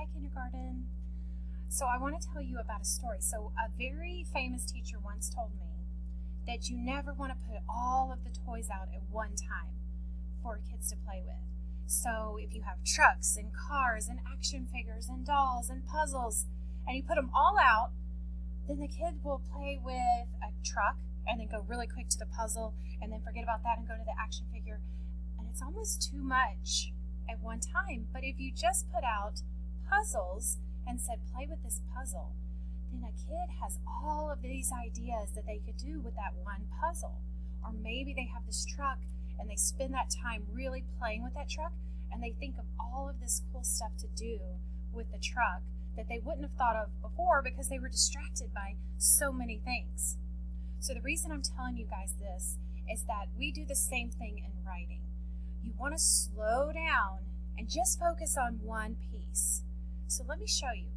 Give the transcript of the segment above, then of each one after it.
Hi, kindergarten. So I want to tell you about a story. So a very famous teacher once told me that you never want to put all of the toys out at one time for kids to play with. So if you have trucks and cars and action figures and dolls and puzzles and you put them all out, then the kid will play with a truck and then go really quick to the puzzle and then forget about that and go to the action figure. And it's almost too much at one time. But if you just put out puzzles and said, play with this puzzle, then a kid has all of these ideas that they could do with that one puzzle. Or maybe they have this truck and they spend that time really playing with that truck and they think of all of this cool stuff to do with the truck that they wouldn't have thought of before because they were distracted by so many things. So the reason I'm telling you guys this is that we do the same thing in writing. You want to slow down and just focus on one piece. So let me show you.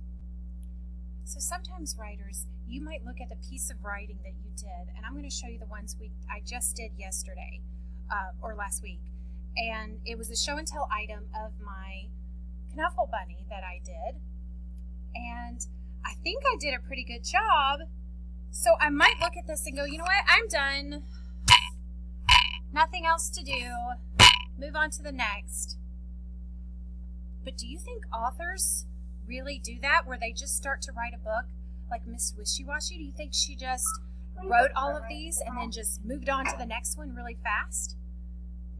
So sometimes writers, you might look at the piece of writing that you did, and I'm going to show you the ones I just did yesterday or last week. And it was a show and tell item of my Knuffle Bunny that I did. And I think I did a pretty good job. So I might look at this and go, you know what, I'm done. Nothing else to do. Move on to the next. But do you think authors really do that, where they just start to write a book like Miss Wishy-Washy? Do you think she just wrote all of these and then just moved on to the next one really fast?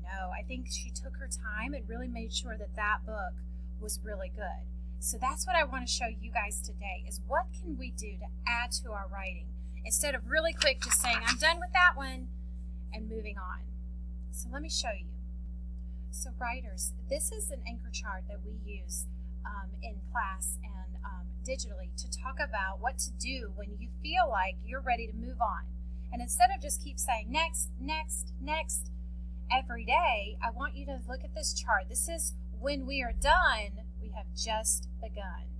No, I think she took her time and really made sure that that book was really good. So that's what I want to show you guys today, is what can we do to add to our writing instead of really quick just saying, I'm done with that one, and moving on. So let me show you. So writers, this is an anchor chart that we use in class and digitally to talk about what to do when you feel like you're ready to move on. And instead of just keep saying next, next, next every day, I want you to look at this chart. This is when we are done, we have just begun.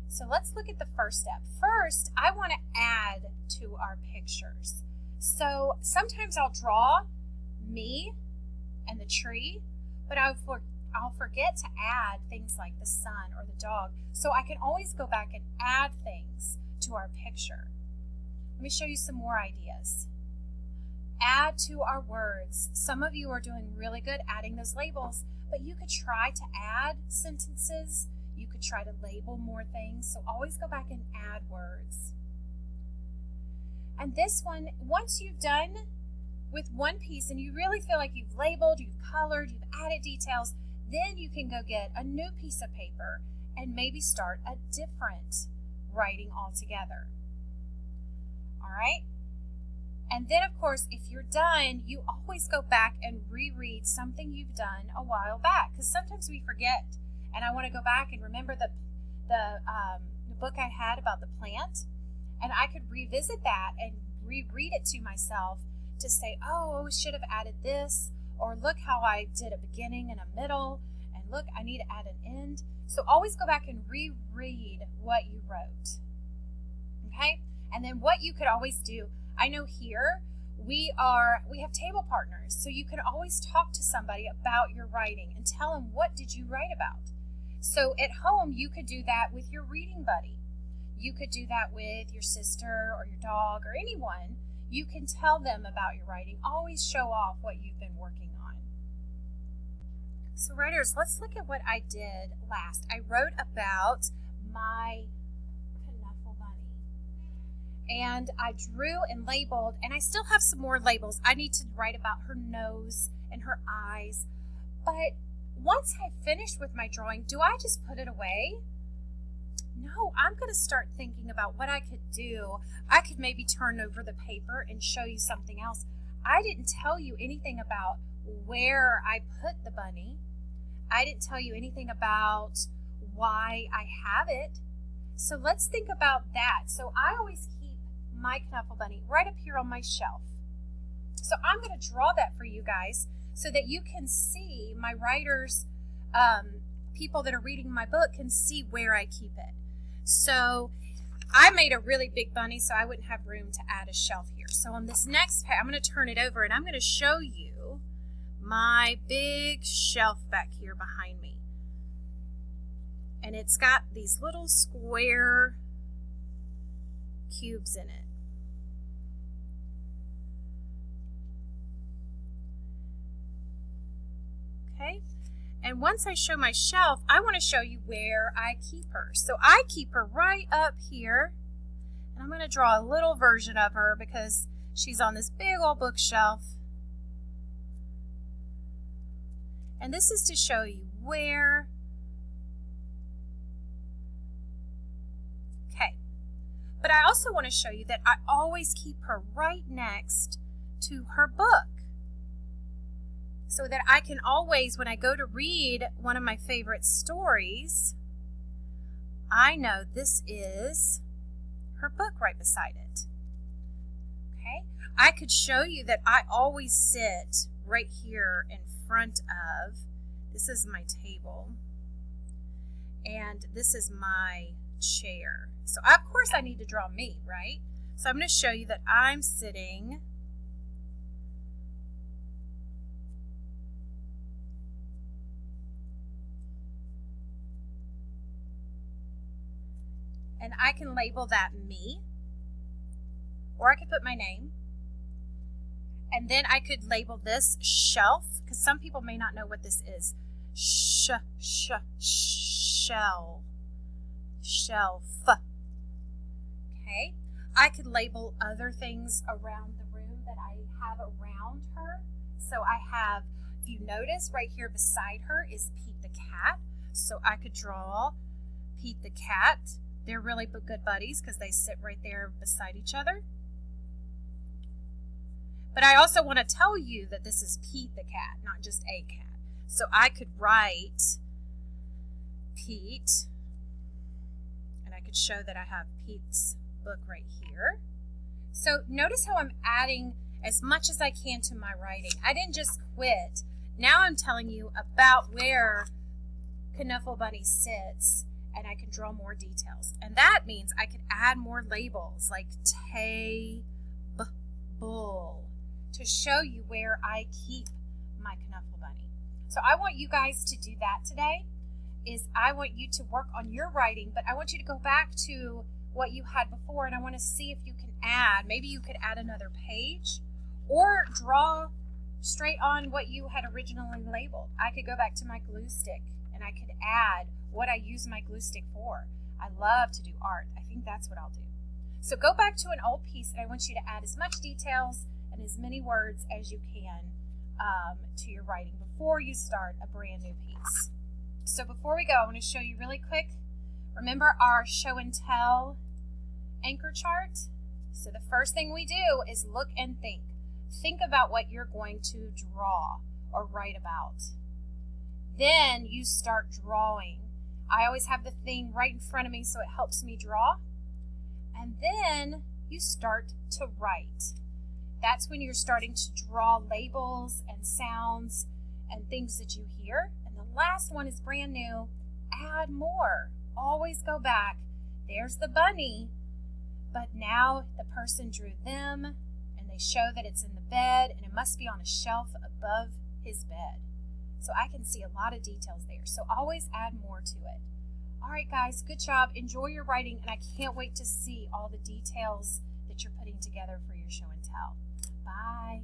So let's look at the first step. First, I want to add to our pictures. So sometimes I'll draw me and the tree, but I'll forget to add things like the sun or the dog. So I can always go back and add things to our picture. Let me show you some more ideas. Add to our words. Some of you are doing really good adding those labels, but you could try to add sentences. You could try to label more things. So always go back and add words. And this one, once you've done with one piece and you really feel like you've labeled, you've colored, you've added details, then you can go get a new piece of paper and maybe start a different writing altogether. All right? And then, of course, if you're done, you always go back and reread something you've done a while back, because sometimes we forget. And I want to go back and remember the book I had about the plant, and I could revisit that and reread it to myself to say, oh, I should have added this, or look how I did a beginning and a middle, and look, I need to add an end. So always go back and reread what you wrote. Okay? And then what you could always do, I know here we have table partners, so you can always talk to somebody about your writing and tell them, what did you write about? So at home, you could do that with your reading buddy. You could do that with your sister or your dog or anyone. You can tell them about your writing. Always show off what you've been working on. So writers, let's look at what I did last. I wrote about my Knuffle Bunny. And I drew and labeled, and I still have some more labels. I need to write about her nose and her eyes. But once I finished with my drawing, do I just put it away? No, I'm going to start thinking about what I could do. I could maybe turn over the paper and show you something else. I didn't tell you anything about where I put the bunny. I didn't tell you anything about why I have it. So let's think about that. So I always keep my Knuffle Bunny right up here on my shelf. So I'm going to draw that for you guys so that you can see, my writers, people that are reading my book can see where I keep it. So I made a really big bunny so I wouldn't have room to add a shelf here. So on this next page, I'm going to turn it over and I'm going to show you my big shelf back here behind me. And and it's got these little square cubes in it. Okay, and once I show my shelf, I want to show you where I keep her. So I keep her right up here, and I'm going to draw a little version of her because she's on this big old bookshelf. And this is to show you where. Okay, but I also want to show you that I always keep her right next to her book, so that I can always, when I go to read one of my favorite stories, I know this is her book right beside it. Okay, I could show you that I always sit right here in front of, this is my table, and this is my chair. So of course I need to draw me, right? So I'm going to show you that I'm sitting and I can label that me, or I could put my name, and then I could label this shelf, because some people may not know what this is. Shelf. Okay, I could label other things around the room that I have around her. So I have, if you notice right here beside her is Pete the cat. So I could draw Pete the cat. They're really good buddies because they sit right there beside each other. But I also want to tell you that this is Pete the cat, not just a cat. So I could write Pete, and I could show that I have Pete's book right here. So notice how I'm adding as much as I can to my writing. I didn't just quit. Now I'm telling you about where Knuffle Bunny sits, and I can draw more details. And that means I could add more labels like table to show you where I keep my Knuffle Bunny. So I want you guys to do that today. I want you to work on your writing, but I want you to go back to what you had before, and I want to see if you can add. Maybe you could add another page or draw straight on what you had originally labeled. I could go back to my glue stick and I could add what I use my glue stick for. I love to do art. I think that's what I'll do. So go back to an old piece, and I want you to add as much details and as many words as you can to your writing before you start a brand new piece. So before we go, I want to show you really quick. Remember our show and tell anchor chart? So the first thing we do is look and think. Think about what you're going to draw or write about. Then you start drawing. I always have the thing right in front of me so it helps me draw. And then you start to write. That's when you're starting to draw labels and sounds and things that you hear. And the last one is brand new. Add more. Always go back. There's the bunny, but now the person drew them, and they show that it's in the bed, and it must be on a shelf above his bed. So I can see a lot of details there. So always add more to it. All right, guys, good job. Enjoy your writing, and I can't wait to see all the details that you're putting together for your show and tell. Bye.